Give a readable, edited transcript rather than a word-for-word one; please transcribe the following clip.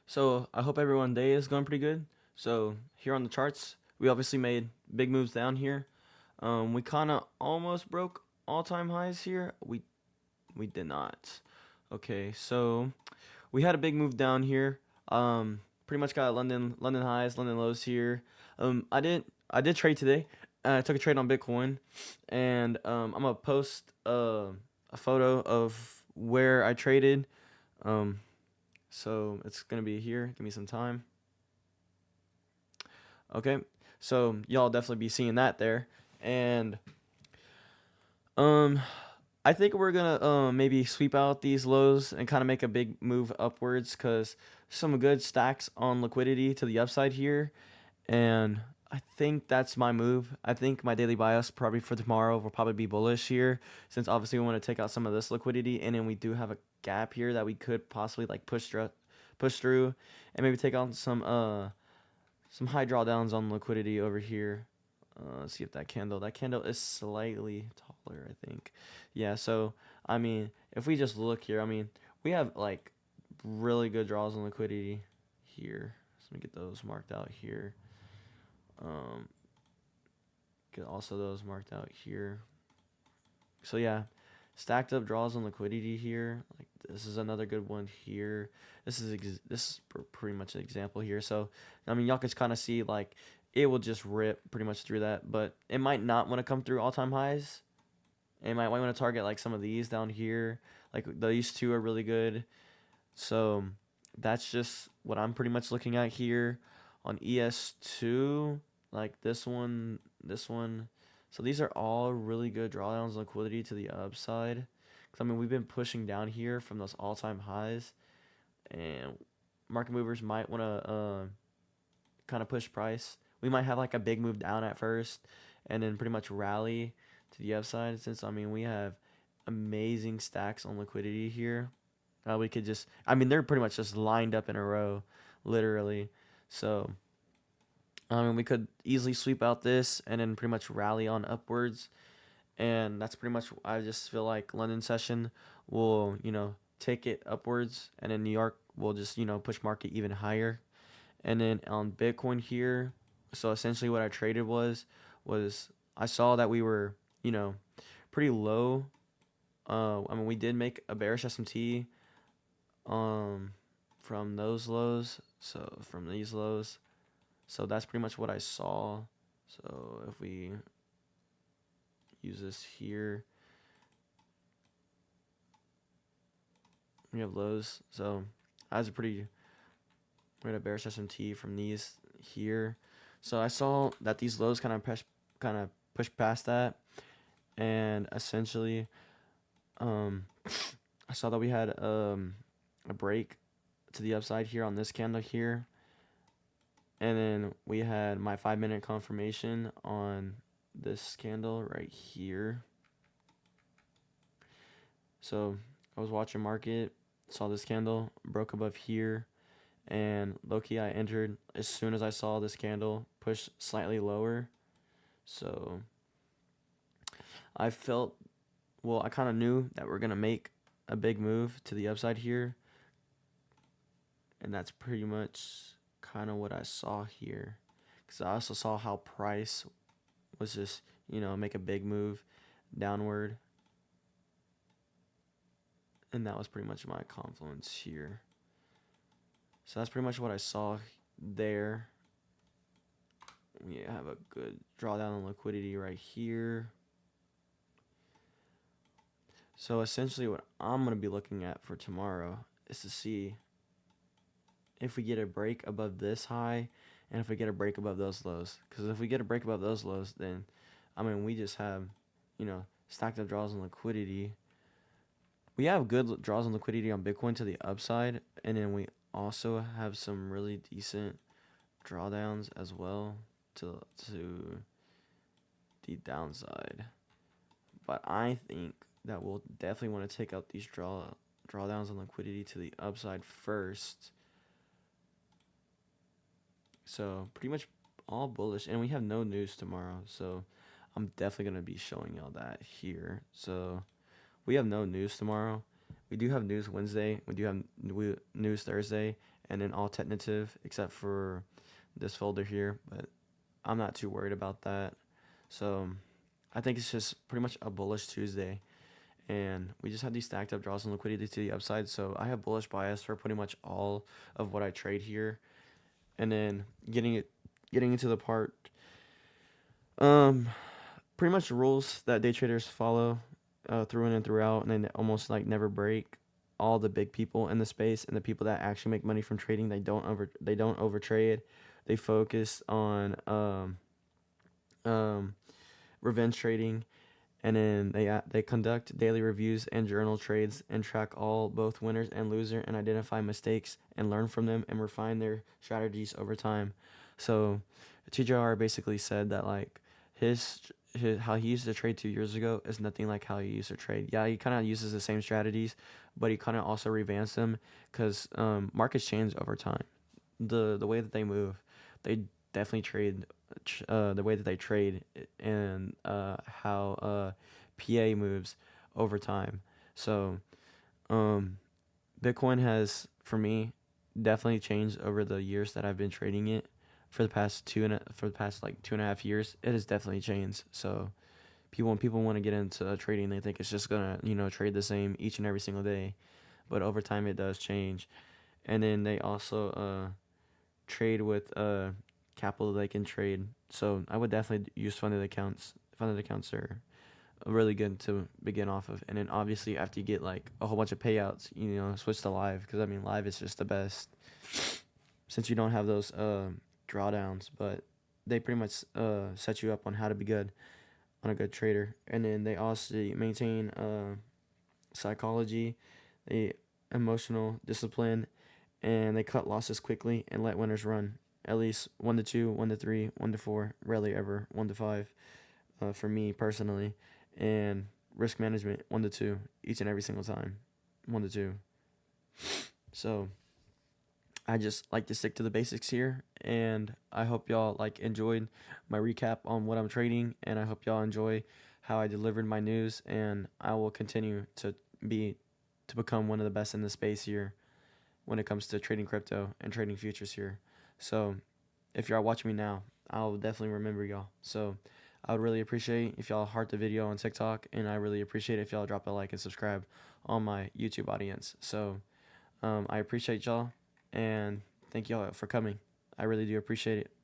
So I hope everyone's day is going pretty good. So here on the charts, we obviously made big moves down here. We kind of almost broke all-time highs here. We did not. Okay, so we had a big move down here. Pretty much got London highs, London lows here. I did trade today. I took a trade on Bitcoin, and I'm gonna post a photo of where I traded. Um, so it's gonna be here. Give me some time. Okay, so y'all definitely be seeing that there, and um, I think we're gonna maybe sweep out these lows and kind of make a big move upwards because some good stacks on liquidity to the upside here, and I think that's my move. I think my daily bias probably for tomorrow will probably be bullish here, since obviously we want to take out some of this liquidity, and then we do have a gap here that we could possibly like push through, and maybe take out some high drawdowns on liquidity over here. Let's see if that candle is slightly taller, I think. Yeah, so I mean, if we just look here, I mean, we have like really good draws on liquidity here. So let me get those marked out here. Um, get also those marked out here. So yeah, stacked up draws on liquidity here. Like this is another good one here. This is pretty much an example here. So I mean, y'all can kind of see like it will just rip pretty much through that, but it might not want to come through all time highs. It might want to target like some of these down here. Like these two are really good. So that's just what I'm pretty much looking at here on ES2. Like this one. So these are all really good drawdowns liquidity to the upside. Cause I mean we've been pushing down here from those all-time highs, and market movers might want to kind of push price. We might have like a big move down at first, and then pretty much rally to the upside. Since I mean we have amazing stacks on liquidity here. We could just, I mean, they're pretty much just lined up in a row, literally. So, I mean, we could easily sweep out this and then pretty much rally on upwards. And that's pretty much, I just feel like London session will, take it upwards. And then New York will just, push market even higher. And then on Bitcoin here, so essentially what I traded was I saw that we were, pretty low. I mean, we did make a bearish SMT um from those lows, so from these lows. So that's pretty much what I saw. So if we use this here, we have lows. So I was we had a bearish SMT from these here. So I saw that these lows kind of pushed past that, and essentially I saw that we had a break to the upside here on this candle here, and then we had my 5-minute confirmation on this candle right here. So I was watching market, saw this candle, broke above here, and low-key I entered as soon as I saw this candle push slightly lower. So I felt, well, I kind of knew that we're going to make a big move to the upside here, and that's pretty much kind of what I saw here, because I also saw how price was just make a big move downward, and that was pretty much my confluence here. So that's pretty much what I saw there. We have a good drawdown on liquidity right here. So essentially what I'm going to be looking at for tomorrow is to see if we get a break above this high, and if we get a break above those lows. Because if we get a break above those lows, then, I mean, we just have, stacked up draws on liquidity. We have good draws on liquidity on Bitcoin to the upside, and then we also have some really decent drawdowns as well to the downside. But I think that we'll definitely want to take out these drawdowns on liquidity to the upside first. So pretty much all bullish, and we have no news tomorrow, so I'm definitely gonna be showing y'all that here. So we have no news tomorrow. We do have news Wednesday. We do have news Thursday, and then all tentative except for this folder here, but I'm not too worried about that. So I think it's just pretty much a bullish Tuesday, and we just have these stacked up draws and liquidity to the upside. So I have bullish bias for pretty much all of what I trade here, and then getting into the part, um, pretty much rules that day traders follow through in and throughout, and they almost like never break. All the big people in the space and the people that actually make money from trading, they don't overtrade. They focus on um, revenge trading, and then they conduct daily reviews and journal trades and track all both winners and loser and identify mistakes and learn from them and refine their strategies over time. So TJR basically said that like his how he used to trade 2 years ago is nothing like how he used to trade. Yeah, he kind of uses the same strategies, but he kind of also revamps them because markets change over time. The way that they move, they definitely trade the way that they trade and how PA moves over time. So um, Bitcoin has, for me, definitely changed over the years that I've been trading it. For the past like 2.5 years, it has definitely changed. So when people want to get into trading, they think it's just gonna trade the same each and every single day, but over time it does change. And then they also trade with capital they can trade. So I would definitely use funded accounts. Funded accounts are really good to begin off of. And then obviously after you get like a whole bunch of payouts, switch to live, because I mean live is just the best since you don't have those drawdowns, but they pretty much set you up on how to be good on a good trader. And then they also maintain psychology, the emotional discipline, and they cut losses quickly and let winners run. At least 1 to 2, 1 to 3, 1 to 4, rarely ever 1 to 5. For me personally, and risk management 1 to 2 each and every single time, 1 to 2. So I just like to stick to the basics here, and I hope y'all like enjoyed my recap on what I'm trading, and I hope y'all enjoy how I delivered my news, and I will continue be to become one of the best in the space here when it comes to trading crypto and trading futures here. So if y'all watching me now, I'll definitely remember y'all. So I would really appreciate if y'all heart the video on TikTok, and I really appreciate if y'all drop a like and subscribe on my YouTube audience. So I appreciate y'all, and thank y'all for coming. I really do appreciate it.